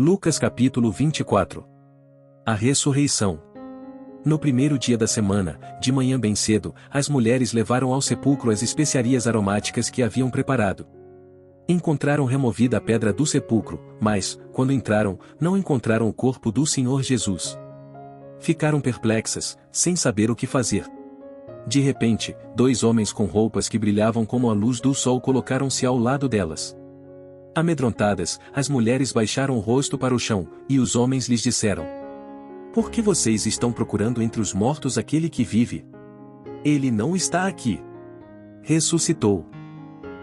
Lucas capítulo 24. A ressurreição. No primeiro dia da semana, de manhã bem cedo, as mulheres levaram ao sepulcro as especiarias aromáticas que haviam preparado. Encontraram removida a pedra do sepulcro, mas, quando entraram, não encontraram o corpo do Senhor Jesus. Ficaram perplexas, sem saber o que fazer. De repente, dois homens com roupas que brilhavam como a luz do sol colocaram-se ao lado delas. Amedrontadas, as mulheres baixaram o rosto para o chão, e os homens lhes disseram: Por que vocês estão procurando entre os mortos aquele que vive? Ele não está aqui. Ressuscitou.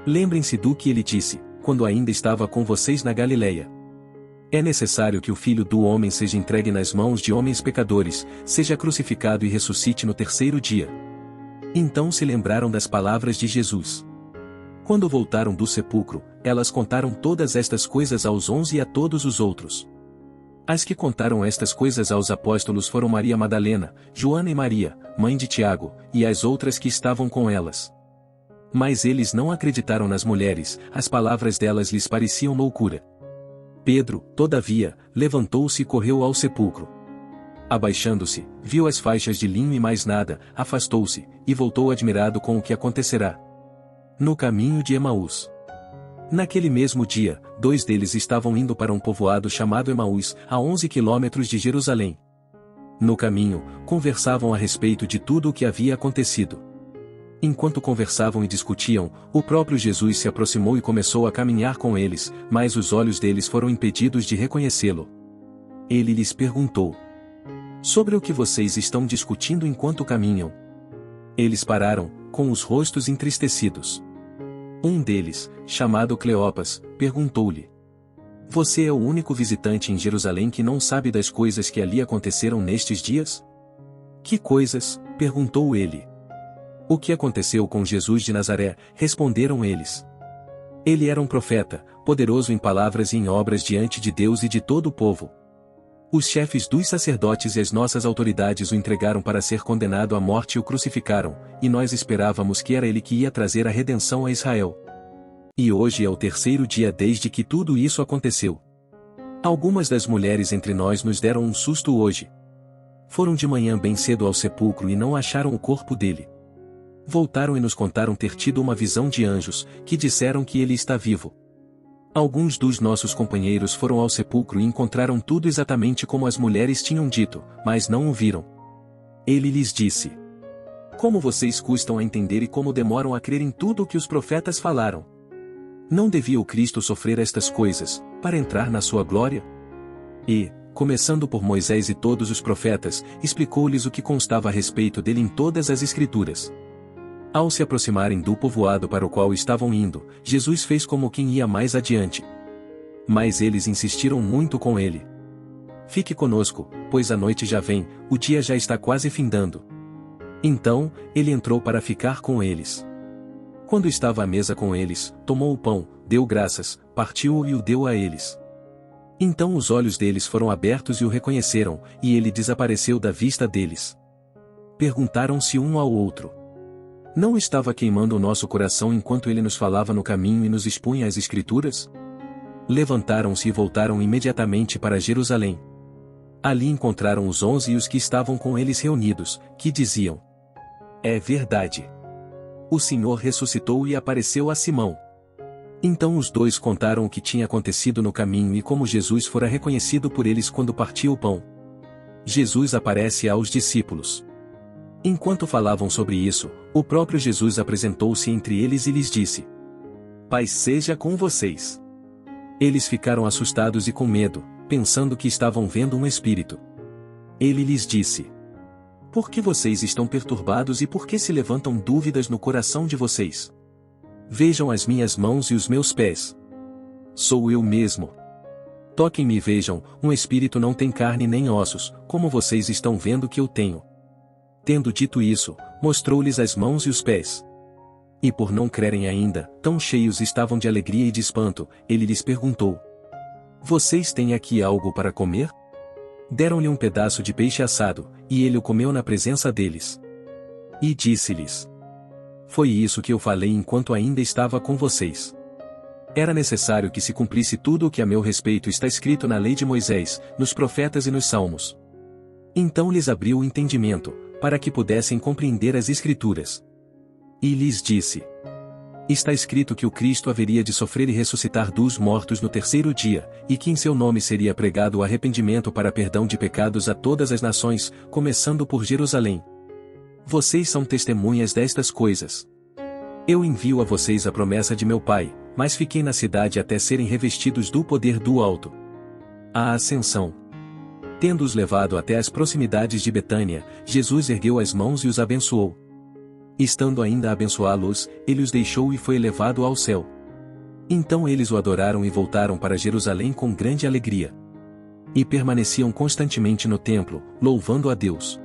Lembrem-se do que ele disse, quando ainda estava com vocês na Galileia. É necessário que o Filho do Homem seja entregue nas mãos de homens pecadores, seja crucificado e ressuscite no terceiro dia. Então se lembraram das palavras de Jesus. Quando voltaram do sepulcro, elas contaram todas estas coisas aos 11 e a todos os outros. As que contaram estas coisas aos apóstolos foram Maria Madalena, Joana e Maria, mãe de Tiago, e as outras que estavam com elas. Mas eles não acreditaram nas mulheres, as palavras delas lhes pareciam loucura. Pedro, todavia, levantou-se e correu ao sepulcro. Abaixando-se, viu as faixas de linho e mais nada, afastou-se, e voltou admirado com o que acontecerá. No caminho de Emaús. Naquele mesmo dia, dois deles estavam indo para um povoado chamado Emaús, a 11 quilômetros de Jerusalém. No caminho, conversavam a respeito de tudo o que havia acontecido. Enquanto conversavam e discutiam, o próprio Jesus se aproximou e começou a caminhar com eles, mas os olhos deles foram impedidos de reconhecê-lo. Ele lhes perguntou: Sobre o que vocês estão discutindo enquanto caminham? Eles pararam, com os rostos entristecidos. Um deles, chamado Cleopas, perguntou-lhe: Você é o único visitante em Jerusalém que não sabe das coisas que ali aconteceram nestes dias? Que coisas? Perguntou ele. O que aconteceu com Jesus de Nazaré? Responderam eles. Ele era um profeta, poderoso em palavras e em obras diante de Deus e de todo o povo. Os chefes dos sacerdotes e as nossas autoridades o entregaram para ser condenado à morte e o crucificaram, e nós esperávamos que era ele que ia trazer a redenção a Israel. E hoje é o terceiro dia desde que tudo isso aconteceu. Algumas das mulheres entre nós nos deram um susto hoje. Foram de manhã bem cedo ao sepulcro e não acharam o corpo dele. Voltaram e nos contaram ter tido uma visão de anjos, que disseram que ele está vivo. Alguns dos nossos companheiros foram ao sepulcro e encontraram tudo exatamente como as mulheres tinham dito, mas não o viram. Ele lhes disse: Como vocês custam a entender e como demoram a crer em tudo o que os profetas falaram? Não devia o Cristo sofrer estas coisas, para entrar na sua glória? E, começando por Moisés e todos os profetas, explicou-lhes o que constava a respeito dele em todas as Escrituras. Ao se aproximarem do povoado para o qual estavam indo, Jesus fez como quem ia mais adiante. Mas eles insistiram muito com ele. Fique conosco, pois a noite já vem, o dia já está quase findando. Então, ele entrou para ficar com eles. Quando estava à mesa com eles, tomou o pão, deu graças, partiu-o e o deu a eles. Então os olhos deles foram abertos e o reconheceram, e ele desapareceu da vista deles. Perguntaram-se um ao outro: Não estava queimando o nosso coração enquanto ele nos falava no caminho e nos expunha as Escrituras? Levantaram-se e voltaram imediatamente para Jerusalém. Ali encontraram os 11 e os que estavam com eles reunidos, que diziam: É verdade. O Senhor ressuscitou e apareceu a Simão. Então os dois contaram o que tinha acontecido no caminho e como Jesus fora reconhecido por eles quando partia o pão. Jesus aparece aos discípulos. Enquanto falavam sobre isso, o próprio Jesus apresentou-se entre eles e lhes disse: Paz seja com vocês. Eles ficaram assustados e com medo, pensando que estavam vendo um espírito. Ele lhes disse: Por que vocês estão perturbados e por que se levantam dúvidas no coração de vocês? Vejam as minhas mãos e os meus pés. Sou eu mesmo. Toquem-me e vejam, um espírito não tem carne nem ossos, como vocês estão vendo que eu tenho. Tendo dito isso, mostrou-lhes as mãos e os pés. E por não crerem ainda, tão cheios estavam de alegria e de espanto, ele lhes perguntou: Vocês têm aqui algo para comer? Deram-lhe um pedaço de peixe assado, e ele o comeu na presença deles. E disse-lhes: Foi isso que eu falei enquanto ainda estava com vocês. Era necessário que se cumprisse tudo o que a meu respeito está escrito na lei de Moisés, nos profetas e nos salmos. Então lhes abriu o entendimento, para que pudessem compreender as Escrituras. E lhes disse: Está escrito que o Cristo haveria de sofrer e ressuscitar dos mortos no terceiro dia, e que em seu nome seria pregado o arrependimento para perdão de pecados a todas as nações, começando por Jerusalém. Vocês são testemunhas destas coisas. Eu envio a vocês a promessa de meu Pai, mas fiquei na cidade até serem revestidos do poder do alto. A Ascensão. Tendo-os levado até as proximidades de Betânia, Jesus ergueu as mãos e os abençoou. Estando ainda a abençoá-los, ele os deixou e foi elevado ao céu. Então eles o adoraram e voltaram para Jerusalém com grande alegria. E permaneciam constantemente no templo, louvando a Deus.